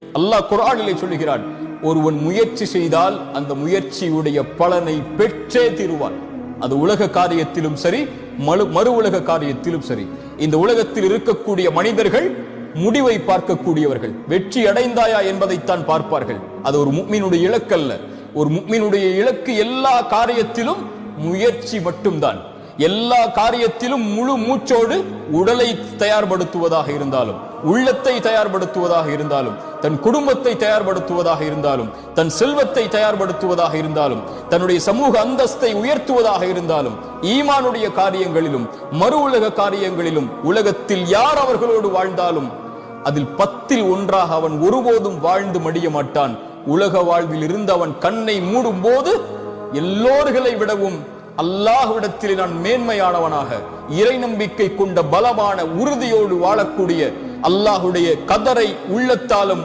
அல்லாஹ் குர்ஆனிலே சொல்லுகிறான், ஒருவன் முயற்சி செய்தால் அந்த முயற்சியுடைய பலனை பெற்றே தீருவான். அது உலக காரியத்திலும் சரி, மறு உலக காரியத்திலும் சரி. இந்த உலகத்தில் இருக்கக்கூடிய மனிதர்கள் முடிவை பார்க்கக்கூடியவர்கள். வெற்றி அடைந்தாயா என்பதைத்தான் பார்ப்பார்கள். அது ஒரு முஃமினுடைய இலக்கு அல்ல. ஒரு முஃமினுடைய இலக்கு எல்லா காரியத்திலும் முயற்சி மட்டும்தான். எல்லா காரியத்திலும் முழு மூச்சோடு உடலை தயார்படுத்துவதாக இருந்தாலும், உள்ளத்தை தயார்படுத்துவதாக இருந்தாலும், தன் குடும்பத்தை தயார்படுத்துவதாக இருந்தாலும், தன் செல்வத்தை தயார்படுத்துவதாக இருந்தாலும், தன்னுடைய சமூக அந்தஸ்தை உயர்த்துவதாக இருந்தாலும், ஈமானுடைய காரியங்களிலும் மறு உலக காரியங்களிலும் உலகத்தில் யார் அவர்களோடு வாழ்ந்தாலும் அதில் 10ல் 1 அவன் ஒருபோதும் வாழ்ந்து மடிய மாட்டான். உலக வாழ்வில் இருந்து அவன் கண்ணை மூடும் போது எல்லோர்களை விடவும் அல்லாஹ்விடத்தில் நான் மேன்மையானவனாக, இறை நம்பிக்கை கொண்ட பலமான உறுதியோடு வாழக்கூடிய, அல்லாஹ்வுடைய கதரை உள்ளத்தாலும்